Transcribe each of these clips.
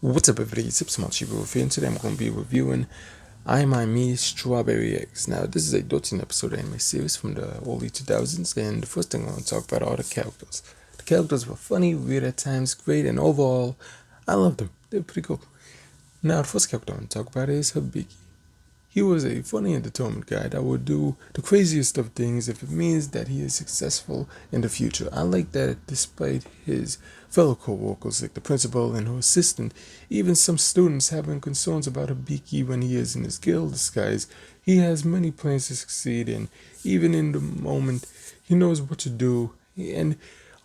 What's up everybody, it's Supersmallchibiwolf here, and today I'm going to be reviewing I My Me Strawberry Eggs. Now this is a 13 episode anime series from the early 2000s, and the first thing I want to talk about are the characters. The characters were funny, weird at times, great, and overall, I loved them. They were pretty cool. Now the first character I want to talk about is Hibiki. He was a funny and determined guy that would do the craziest of things if it means that he is successful in the future. I like that despite his fellow co-workers like the principal and her assistant, even some students having concerns about Hibiki when he is in his guild disguise, he has many plans to succeed, and even in the moment he knows what to do, and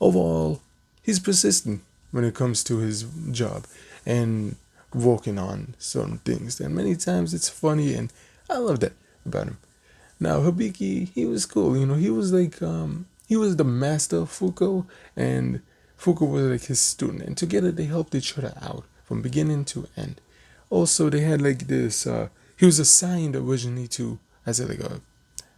overall he's persistent when it comes to his job and working on certain things, and many times it's funny, and I love that about him. Now Hibiki, he was cool, he was like he was the master of Fuko, and Fuko was like his student, and together they helped each other out from beginning to end. Also they had like this he was assigned originally to as like a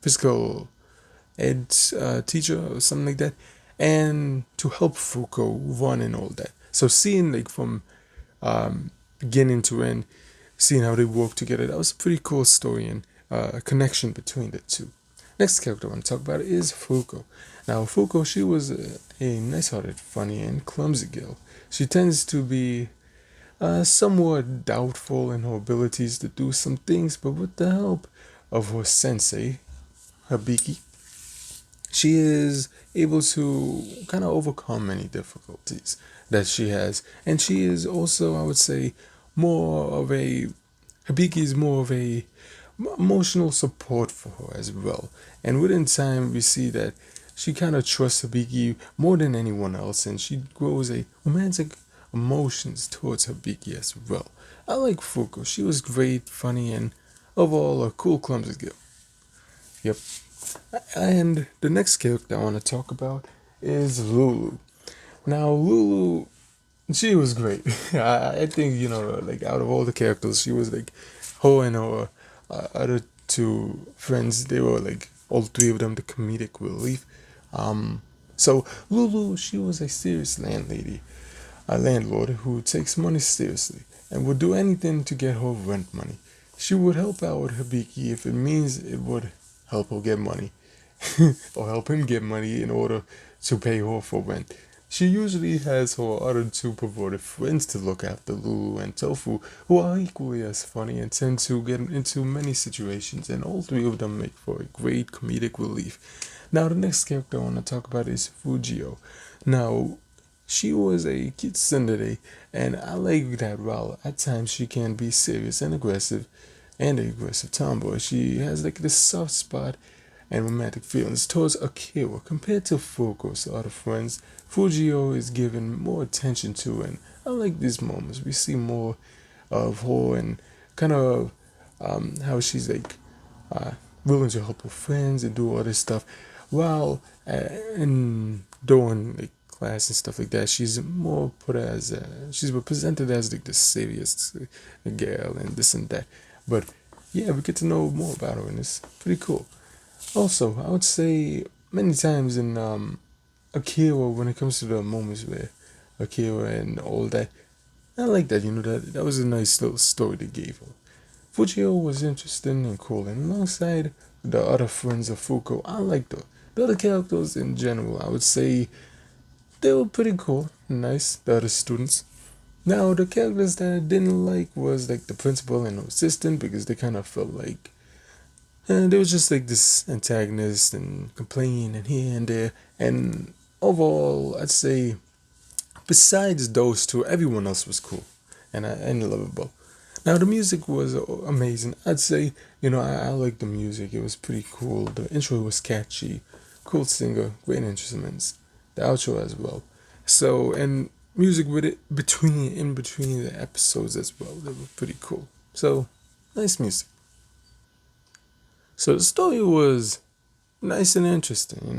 physical ed teacher or something like that, and to help Fuko run and all that. So seeing like from beginning to end, seeing how they work together, that was a pretty cool story and connection between the two. Next character I want to talk about is Fuko. Now Fuko, she was a nice-hearted, funny, and clumsy girl. She tends to be somewhat doubtful in her abilities to do some things, but with the help of her sensei, Hibiki, she is able to kind of overcome many difficulties that she has, and she is also, I would say, more of a Hibiki is more of a emotional support for her as well. And within time, we see that she kind of trusts Hibiki more than anyone else, and she grows a romantic emotions towards Hibiki as well. I like Fuko. She was great, funny, and overall a cool, clumsy girl. Yep. And the next character I want to talk about is Lulu. Now, Lulu, she was great. I think, like out of all the characters, she was like, her and her other two friends, they were like, all three of them, the comedic relief. So Lulu, she was a serious landlady, a landlord who takes money seriously and would do anything to get her rent money. She would help out Hibiki if it means it would help her get money or help him get money in order to pay her for rent. She usually has her other two perverted friends to look after, Lulu and Tofu, who are equally as funny and tend to get into many situations, and all three of them make for a great comedic relief. Now the next character I want to talk about is Fujio. Now, she was a kid tsundere, and I like that while at times she can be serious and aggressive, and an aggressive tomboy, she has like this soft spot and romantic feelings towards Akira. Compared to Fuko's other friends, Fujio is given more attention to, and I like these moments. We see more of her and kind of how she's like willing to help her friends and do all this stuff, while in doing like class and stuff like that, she's more put as she's represented as like the serious girl and this and that. But yeah, we get to know more about her, and it's pretty cool. Also, I would say many times in Akira, when it comes to the moments where Akira and all that, I like that, that was a nice little story they gave her. Fujio was interesting and cool, and alongside the other friends of Fuko, I liked her. The other characters in general, I would say they were pretty cool, nice, the other students. Now, the characters that I didn't like was like the principal and her assistant, because they kind of felt like and there was just like this antagonist and complaining and here and there. And overall, I'd say besides those two, everyone else was cool and lovable. Now the music was amazing. I'd say, I liked the music. It was pretty cool. The intro was catchy, cool singer, great instruments. The outro as well. So, and music with it in between the episodes as well. They were pretty cool. So, nice music. So the story was nice and interesting.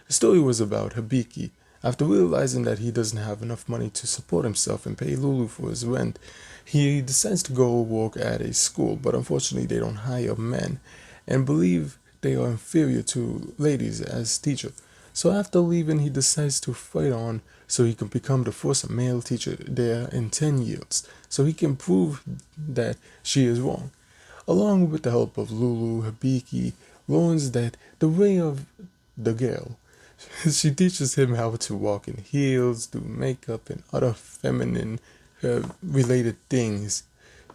The story was about Hibiki. After realizing that he doesn't have enough money to support himself and pay Lulu for his rent, he decides to go work at a school, but unfortunately they don't hire men and believe they are inferior to ladies as teacher. So after leaving, he decides to fight on so he can become the first male teacher there in 10 years, so he can prove that she is wrong. Along with the help of Lulu, Hibiki learns that the way of the girl. She teaches him how to walk in heels, do makeup, and other feminine related things.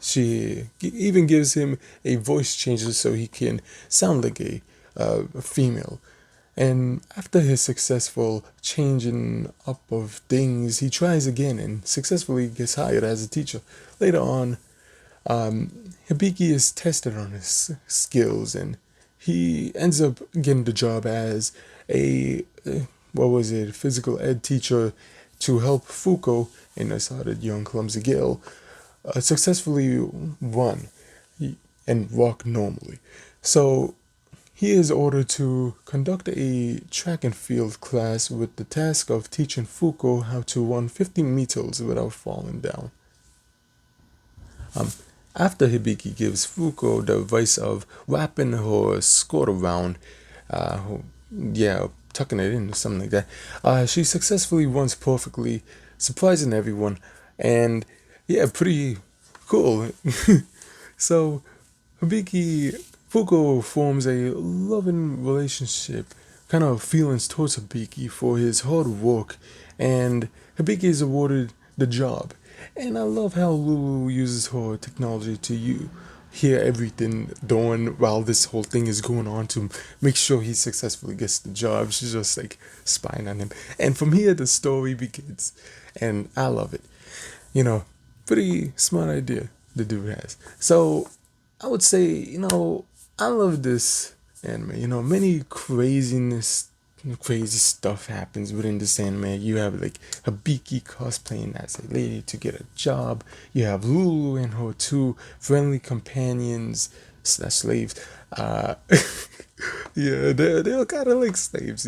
She even gives him a voice changer so he can sound like a female. And after his successful changing up of things, he tries again and successfully gets hired as a teacher. Later on, Hibiki is tested on his skills, and he ends up getting the job as a physical ed teacher to help Fuko, and I saw that young clumsy girl, successfully run and walk normally. So he is ordered to conduct a track and field class with the task of teaching Fuko how to run 50 meters without falling down. Um, After Hibiki gives Fuko the advice of wrapping her skirt around, uh, tucking it in or something like that, she successfully runs perfectly, surprising everyone, and yeah, pretty cool. So Hibiki Fuko forms a loving relationship, kind of feelings towards Hibiki for his hard work, and Hibiki is awarded the job. And I love how Lulu uses her technology to hear everything done while this whole thing is going on to make sure he successfully gets the job. She's just like spying on him. And from here, the story begins. And I love it. Pretty smart idea the dude has. So I would say, I love this anime. Many crazy stuff happens within this anime. You have like Hibiki cosplaying as a lady to get a job. You have Lulu and her two friendly companions slash slaves. Yeah, they're kind of like slaves,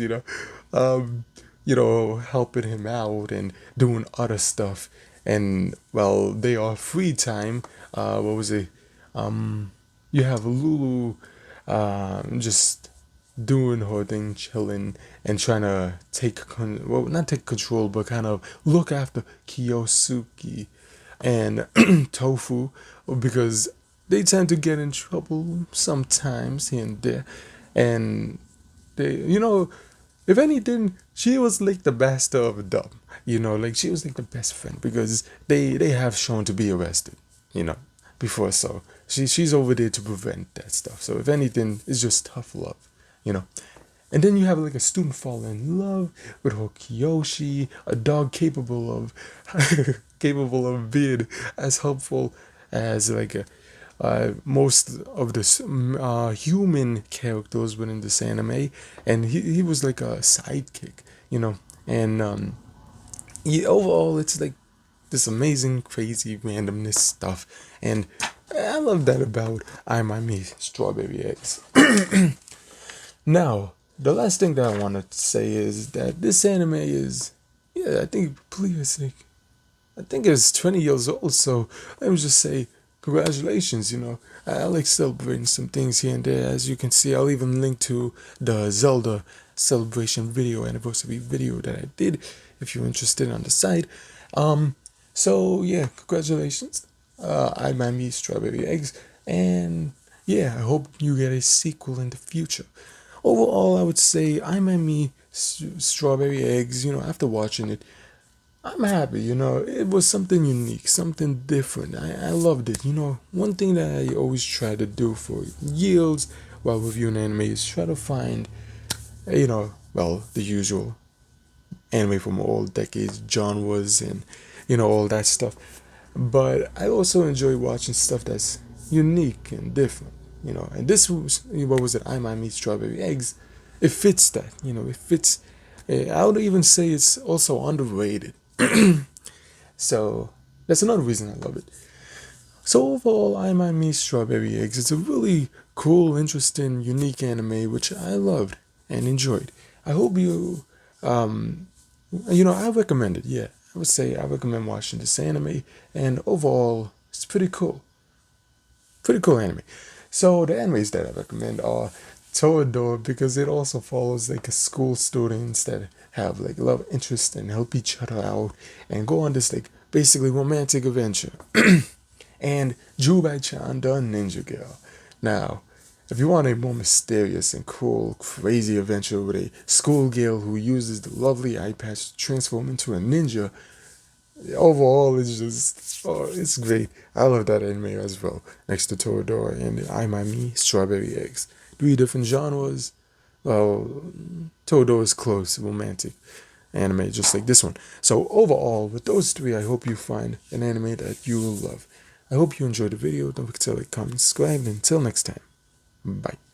helping him out and doing other stuff. And well, they are free time. What was it? You have Lulu, just doing her thing, chilling and trying to not take control, but kind of look after Kiyosuke and Tofu, because they tend to get in trouble sometimes here and there, and they, if anything, she was like the best of them. Like she was like the best friend because they have shown to be arrested, before. So she's over there to prevent that stuff. So if anything, it's just tough love, you know. And then you have like a student fall in love with Hokiyoshi, a dog capable of being as helpful as like most of the human characters within this anime, and he was like a sidekick, and overall it's like this amazing, crazy randomness stuff, and I love that about I My Me Strawberry Eggs. Now, the last thing that I want to say is that this anime is, I think, I think it's 20 years old, so let me just say congratulations, I like celebrating some things here and there. As you can see, I'll even link to the Zelda celebration anniversary video that I did, if you're interested on the site. So yeah, congratulations. I My Me Strawberry Eggs, and yeah, I hope you get a sequel in the future. Overall, I would say I My Me Strawberry Eggs, after watching it, I'm happy, it was something unique, something different. I loved it. One thing that I always try to do for years while reviewing anime is try to find, the usual anime from all decades, genres, and, all that stuff. But I also enjoy watching stuff that's unique and different, and this was, what was it, I My Me Strawberry Eggs. It fits that, it fits. I would even say it's also underrated. So that's another reason I love it. So overall, I My Me Strawberry Eggs, it's a really cool, interesting, unique anime which I loved and enjoyed. I hope I recommend it. Yeah, I would say I recommend watching this anime, and overall, it's pretty cool. Pretty cool anime. So the animes that I recommend are Toador because it also follows like a school students that have like love interest and help each other out and go on this like basically romantic adventure. And Jubei-chan, the ninja girl. Now, if you want a more mysterious and cool, crazy adventure with a schoolgirl who uses the lovely eye patch to transform into a ninja, overall it's just, oh, it's great. I love that anime as well. Next to Toradora and I My Me, Strawberry Eggs. 3 different genres. Well, Toradora is close, romantic anime, just like this one. So overall, with those 3, I hope you find an anime that you will love. I hope you enjoyed the video. Don't forget to like, comment, subscribe, and until next time, bye.